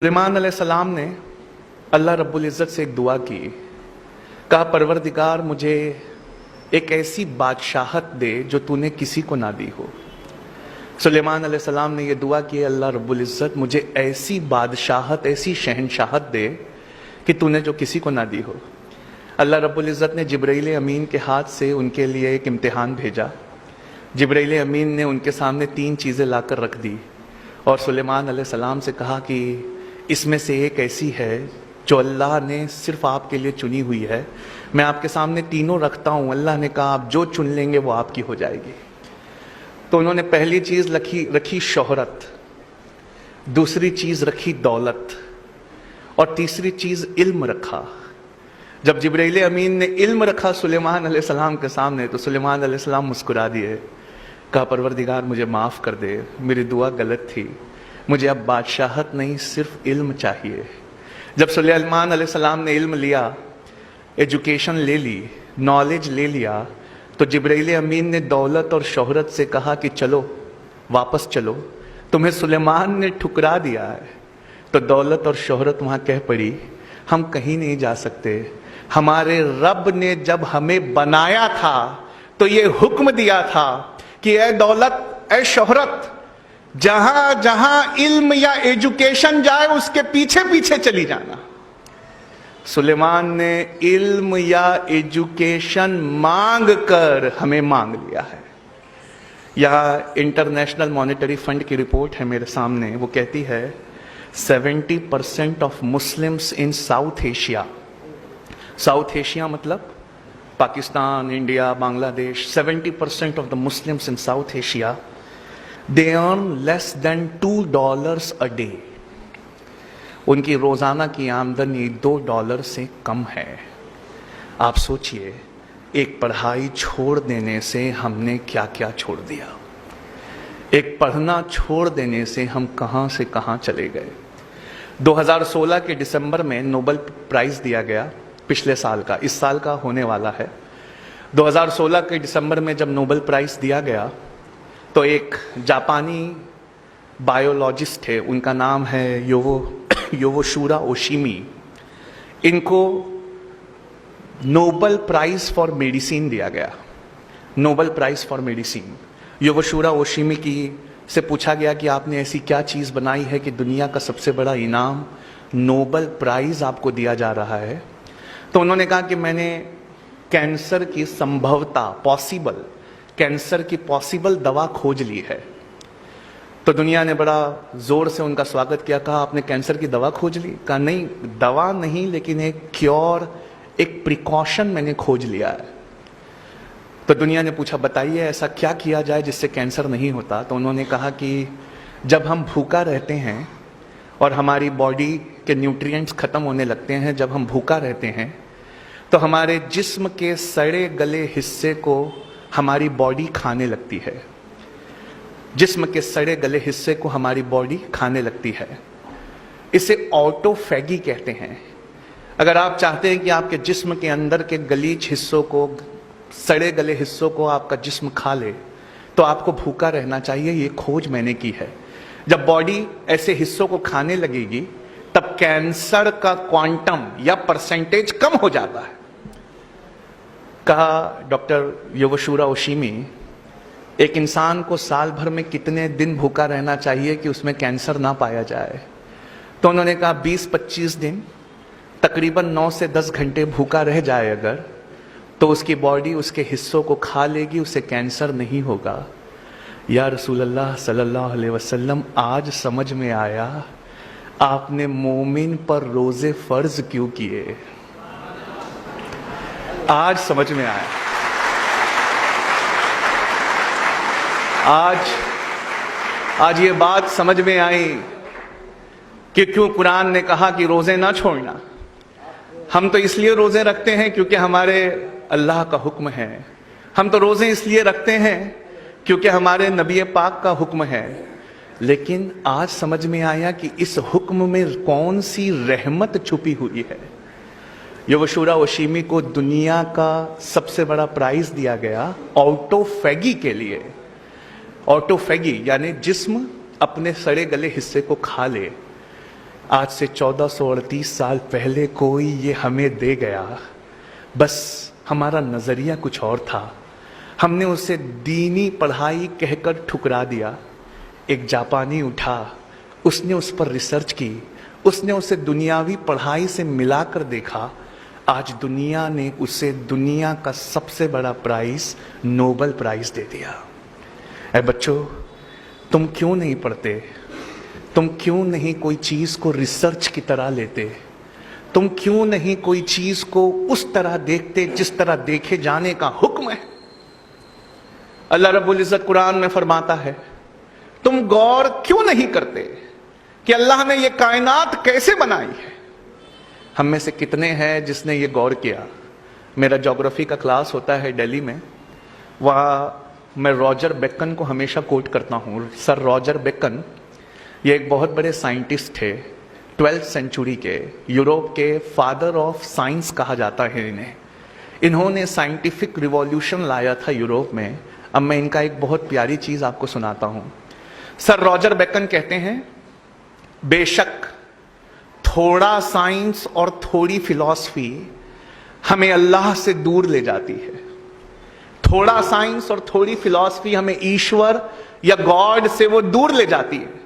सुलेमान अलैहिस्सलाम ने अल्लाह रब्बुल इज़्ज़त से एक दुआ की, कहा परवरदिगार मुझे एक ऐसी बादशाहत दे जो तूने किसी को ना दी हो। सुलेमान अलैहिस्सलाम ने यह दुआ की, अल्लाह रब्बुल इज़्ज़त मुझे ऐसी बादशाहत, ऐसी शहनशाहत दे कि तूने जो किसी को ना दी हो। अल्लाह रब्बुल इज़्ज़त ने जिब्राइल अमीन के हाथ से उनके लिए एक इम्तिहान भेजा। जिब्राइल अमीन ने उनके सामने 3 चीज़ें लाकर रख दी और सुलेमान अलैहिस्सलाम से कहा कि इसमें से एक ऐसी है जो अल्लाह ने सिर्फ आपके लिए चुनी हुई है। मैं आपके सामने तीनों रखता हूँ। अल्लाह ने कहा आप जो चुन लेंगे वो आपकी हो जाएगी। तो उन्होंने पहली चीज़ रखी शोहरत, दूसरी चीज़ रखी दौलत और तीसरी चीज़ इल्म रखा। जब जिब्राइल अमीन ने इल्म रखा सुलेमान अलैहिस्सलाम के सामने तो सुलेमान अलैहिस्सलाम मुस्कुरा दिए, कहा परवरदिगार मुझे माफ़ कर दे, मेरी दुआ गलत थी, मुझे अब बादशाहत नहीं सिर्फ इल्म चाहिए। जब सुलेमान अलैहिस्सलाम ने इल्म लिया, एजुकेशन ले ली, नॉलेज ले लिया, तो जिब्राइल अमीन ने दौलत और शोहरत से कहा कि चलो वापस चलो, तुम्हें सुलेमान ने ठुकरा दिया है। तो दौलत और शोहरत वहाँ कह पड़ी हम कहीं नहीं जा सकते। हमारे रब ने जब हमें बनाया था तो ये हुक्म दिया था कि ए दौलत, ए शोहरत, जहां जहां इल्म या एजुकेशन जाए उसके पीछे पीछे चली जाना। सुलेमान ने इल्म या एजुकेशन मांग कर हमें मांग लिया है। यह इंटरनेशनल मॉनेटरी फंड की रिपोर्ट है मेरे सामने, वो कहती है 70% of Muslims in South Asia, South Asia मतलब Pakistan, India, Bangladesh, 70% of the Muslims in South Asia, they earn less than $2 a day. उनकी रोजाना की आमदनी $2 से कम है। आप सोचिए, एक पढ़ाई छोड़ देने से हमने क्या क्या छोड़ दिया। एक पढ़ना छोड़ देने से हम कहां से कहां चले गए। 2016 के दिसंबर में नोबेल प्राइज दिया गया, पिछले साल का, इस साल का होने वाला है। 2016 के दिसंबर में जब नोबेल प्राइज दिया गया तो एक जापानी बायोलॉजिस्ट थे, उनका नाम है योवोशुरा ओशिमी। इनको नोबेल प्राइज फॉर मेडिसिन दिया गया, नोबेल प्राइज फॉर मेडिसिन। योवोशुरा ओशिमी की से पूछा गया कि आपने ऐसी क्या चीज़ बनाई है कि दुनिया का सबसे बड़ा इनाम नोबेल प्राइज आपको दिया जा रहा है। तो उन्होंने कहा कि मैंने कैंसर की संभवता, पॉसिबल, कैंसर की पॉसिबल दवा खोज ली है। तो दुनिया ने बड़ा जोर से उनका स्वागत किया, कहा आपने कैंसर की दवा खोज ली? कहा नहीं, दवा नहीं, लेकिन एक क्योर, एक प्रिकॉशन मैंने खोज लिया है। तो दुनिया ने पूछा बताइए ऐसा क्या किया जाए जिससे कैंसर नहीं होता। तो उन्होंने कहा कि जब हम भूखा रहते हैं और हमारी बॉडी के न्यूट्रिएंट्स खत्म होने लगते हैं, जब हम भूखा रहते हैं तो हमारे जिस्म के सड़े गले हिस्से को हमारी बॉडी खाने लगती है। जिस्म के सड़े गले हिस्से को हमारी बॉडी खाने लगती है। इसे ऑटोफैगी कहते हैं। अगर आप चाहते हैं कि आपके जिस्म के अंदर के गलीच हिस्सों को, सड़े गले हिस्सों को आपका जिस्म खा ले तो आपको भूखा रहना चाहिए। ये खोज मैंने की है। जब बॉडी ऐसे हिस्सों को खाने लगेगी तब कैंसर का क्वांटम या परसेंटेज कम हो जाता है। कहा डॉक्टर योवोशुरा ओशिमी, एक इंसान को साल भर में कितने दिन भूखा रहना चाहिए कि उसमें कैंसर ना पाया जाए? तो उन्होंने कहा 20-25 दिन, तकरीबन 9 से 10 घंटे भूखा रह जाए अगर, तो उसकी बॉडी उसके हिस्सों को खा लेगी, उसे कैंसर नहीं होगा। या रसूल अल्लाह सल्लल्लाहु अलैहि वसल्लम, आज समझ में आया आपने मोमिन पर रोजे फर्ज क्यों किए। आज समझ में आया। आज ये बात समझ में आई कि क्यों कुरान ने कहा कि रोजे ना छोड़ना। हम तो इसलिए रोजे रखते हैं क्योंकि हमारे अल्लाह का हुक्म है। हम तो रोजे इसलिए रखते हैं क्योंकि हमारे नबी पाक का हुक्म है। लेकिन आज समझ में आया कि इस हुक्म में कौन सी रहमत छुपी हुई है। योवोशुरा ओशिमी को दुनिया का सबसे बड़ा प्राइज दिया गया ऑटोफैगी के लिए। ऑटोफैगी यानी जिस्म अपने सड़े गले हिस्से को खा ले। आज से 1438 साल पहले कोई ये हमें दे गया, बस हमारा नजरिया कुछ और था, हमने उसे दीनी पढ़ाई कहकर ठुकरा दिया। एक जापानी उठा, उसने उस पर रिसर्च की, उसने उसे दुनियावी पढ़ाई से मिलाकर देखा। आज दुनिया ने उसे दुनिया का सबसे बड़ा प्राइज, नोबेल प्राइज दे दिया। ऐ बच्चों, तुम क्यों नहीं पढ़ते? तुम क्यों नहीं कोई चीज को रिसर्च की तरह लेते? तुम क्यों नहीं कोई चीज को उस तरह देखते जिस तरह देखे जाने का हुक्म है? अल्लाह रब्बुल इज्जत कुरान में फरमाता है, तुम गौर क्यों नहीं करते कि अल्लाह ने यह कायनात कैसे बनाई है? हम में से कितने हैं जिसने ये गौर किया? मेरा ज्योग्राफी का क्लास होता है दिल्ली में, वहाँ मैं रॉजर बेकन को हमेशा कोट करता हूँ। सर रॉजर बेकन ये एक बहुत बड़े साइंटिस्ट थे, 12th सेंचुरी के, यूरोप के फादर ऑफ साइंस कहा जाता है इन्हें। इन्होंने साइंटिफिक रिवॉल्यूशन लाया था यूरोप में। अब मैं इनका एक बहुत प्यारी चीज आपको सुनाता हूँ। सर रॉजर बेकन कहते हैं, बेशक थोड़ा साइंस और थोड़ी फिलॉसफी हमें अल्लाह से दूर ले जाती है। थोड़ा साइंस और थोड़ी फिलॉसफी हमें ईश्वर या गॉड से वो दूर ले जाती है,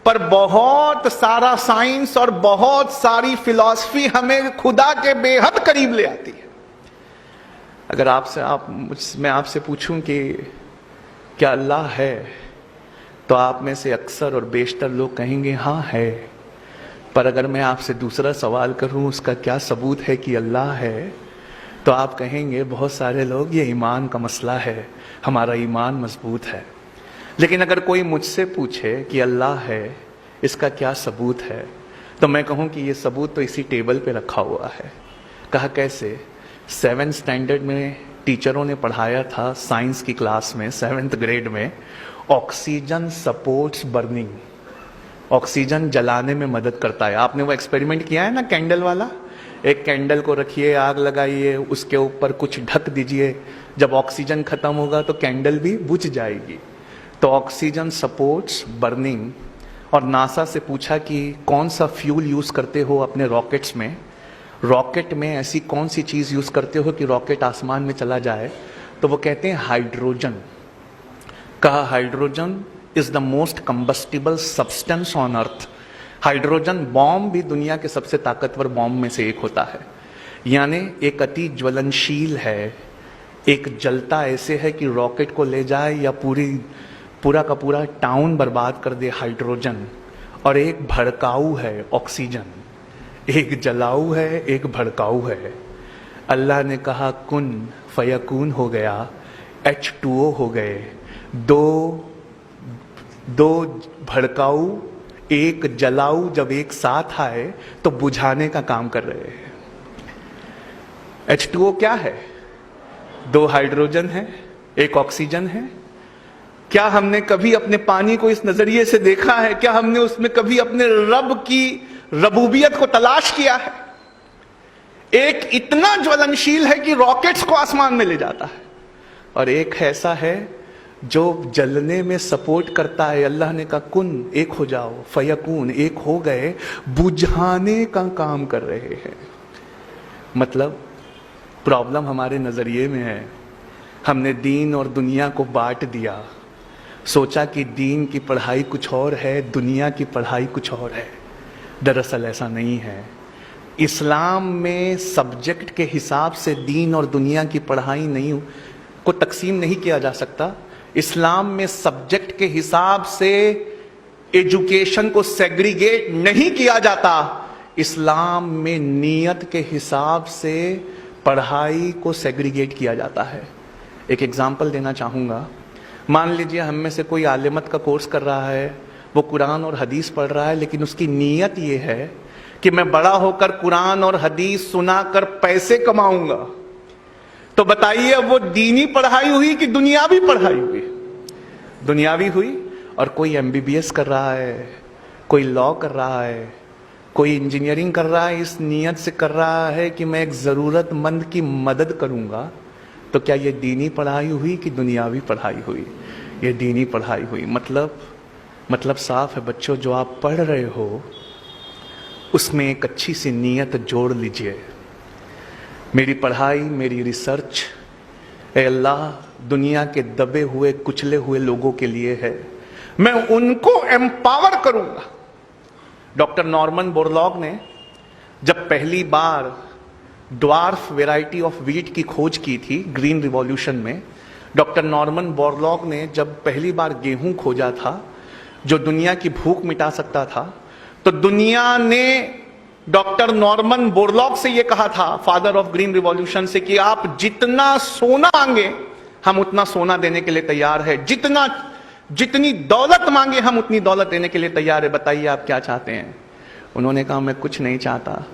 पर बहुत सारा साइंस और बहुत सारी फिलॉसफी हमें खुदा के बेहद करीब ले आती है। अगर मैं आपसे पूछूं कि क्या अल्लाह है, तो आप में से अक्सर और बेशतर लोग कहेंगे हाँ है। पर अगर मैं आपसे दूसरा सवाल करूं, उसका क्या सबूत है कि अल्लाह है, तो आप कहेंगे बहुत सारे लोग ये ईमान का मसला है, हमारा ईमान मजबूत है। लेकिन अगर कोई मुझसे पूछे कि अल्लाह है, इसका क्या सबूत है, तो मैं कहूं कि ये सबूत तो इसी टेबल पे रखा हुआ है। कहा कैसे? 7th स्टैंडर्ड में टीचरों ने पढ़ाया था साइंस की क्लास में, 7th ग्रेड में, ऑक्सीजन सपोर्ट्स बर्निंग। ऑक्सीजन जलाने में मदद करता है। आपने वो एक्सपेरिमेंट किया है ना, कैंडल वाला? एक कैंडल को रखिए, आग लगाइए, उसके ऊपर कुछ ढक दीजिए, जब ऑक्सीजन खत्म होगा तो कैंडल भी बुझ जाएगी। तो ऑक्सीजन सपोर्ट्स बर्निंग। और नासा से पूछा कि कौन सा फ्यूल यूज करते हो अपने रॉकेट्स में, रॉकेट में ऐसी कौन सी चीज यूज करते हो कि रॉकेट आसमान में चला जाए? तो वो कहते हैं हाइड्रोजन। कहा hydrogen is the most combustible substance on earth. Hydrogen bomb भी दुनिया के सबसे ताकतवर बॉम्ब में से एक होता है, यानी एक अति ज्वलनशील है। एक जलता ऐसे है कि रॉकेट को ले जाए या पूरा का पूरा टाउन बर्बाद कर दे, हाइड्रोजन। और एक भड़काऊ है, ऑक्सीजन। एक जलाऊ है, एक भड़काऊ है। अल्लाह ने कहा कुन फयकून हो गया, H2O हो गए। दो भड़काऊ एक जलाऊ जब एक साथ आए तो बुझाने का काम कर रहे हैं। H2O क्या है? 2 हाइड्रोजन है, एक ऑक्सीजन है। क्या हमने कभी अपने पानी को इस नजरिए से देखा है? क्या हमने उसमें कभी अपने रब की रबूबियत को तलाश किया है? एक इतना ज्वलनशील है कि रॉकेट्स को आसमान में ले जाता है, और एक ऐसा है जो जलने में सपोर्ट करता है। अल्लाह ने कहा कुन, एक हो जाओ, फयकून, एक हो गए, बुझाने का काम कर रहे हैं। मतलब प्रॉब्लम हमारे नजरिए में है। हमने दीन और दुनिया को बांट दिया, सोचा कि दीन की पढ़ाई कुछ और है, दुनिया की पढ़ाई कुछ और है। दरअसल ऐसा नहीं है। इस्लाम में सब्जेक्ट के हिसाब से दीन और दुनिया की पढ़ाई नहीं को तकसीम नहीं किया जा सकता। इस्लाम में सब्जेक्ट के हिसाब से एजुकेशन को सेग्रीगेट नहीं किया जाता। इस्लाम में नियत के हिसाब से पढ़ाई को सेग्रीगेट किया जाता है। एक एग्जाम्पल देना चाहूँगा। मान लीजिए हम में से कोई आलिमत का कोर्स कर रहा है, वो कुरान और हदीस पढ़ रहा है, लेकिन उसकी नीयत ये है कि मैं बड़ा होकर कुरान और हदीस सुनाकर पैसे कमाऊंगा। तो बताइए वो दीनी पढ़ाई हुई कि दुनियावी पढ़ाई हुई? दुनियावी हुई। और कोई MBBS कर रहा है, कोई लॉ कर रहा है, कोई इंजीनियरिंग कर रहा है, इस नीयत से कर रहा है कि मैं एक जरूरतमंद की मदद करूंगा। तो क्या ये दीनी पढ़ाई हुई कि दुनियावी पढ़ाई हुई? ये दीनी पढ़ाई हुई। मतलब साफ है बच्चों, जो आप पढ़ रहे हो उसमें एक अच्छी सी नीयत जोड़ लीजिए। मेरी पढ़ाई, मेरी रिसर्च, ए अल्लाह, दुनिया के दबे हुए कुचले हुए लोगों के लिए है, मैं उनको एम्पावर करूंगा। डॉक्टर नॉर्मन बोरलॉग ने जब पहली बार ड्वार्फ वेराइटी ऑफ वीट की खोज की थी ग्रीन रिवॉल्यूशन में, डॉक्टर नॉर्मन बोरलॉग ने जब पहली बार गेहूं खोजा था जो दुनिया की भूख मिटा सकता था, तो दुनिया ने डॉक्टर नॉर्मन बोरलॉग से यह कहा था, फादर ऑफ ग्रीन रिवॉल्यूशन से, कि आप जितना सोना मांगे हम उतना सोना देने के लिए तैयार है, जितनी दौलत मांगे हम उतनी दौलत देने के लिए तैयार है, बताइए आप क्या चाहते हैं। उन्होंने कहा, मैं कुछ नहीं चाहता,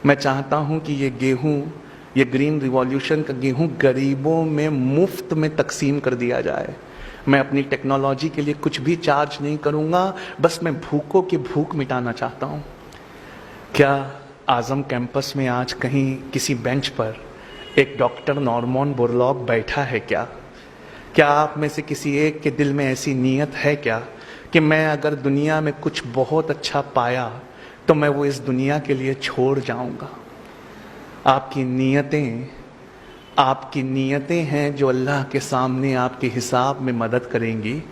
मैं चाहता हूं कि ये गेहूं, ये ग्रीन रिवॉल्यूशन का गेहूं गरीबों में मुफ्त में तकसीम कर दिया जाए। मैं अपनी टेक्नोलॉजी के लिए कुछ भी चार्ज नहीं करूंगा, बस मैं भूखों की भूख मिटाना चाहता हूं। क्या आजम कैंपस में आज कहीं किसी बेंच पर एक डॉक्टर नॉर्मन बोरलॉग बैठा है क्या? क्या आप में से किसी एक के दिल में ऐसी नीयत है क्या कि मैं अगर दुनिया में कुछ बहुत अच्छा पाया तो मैं वो इस दुनिया के लिए छोड़ जाऊंगा? आपकी नीयतें हैं जो अल्लाह के सामने आपके हिसाब में मदद करेंगी।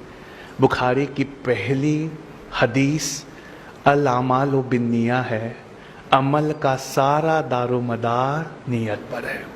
बुखारी की पहली हदीस अल अमालु बिन्निया है, अमल का सारा दारोमदार नीयत पर है।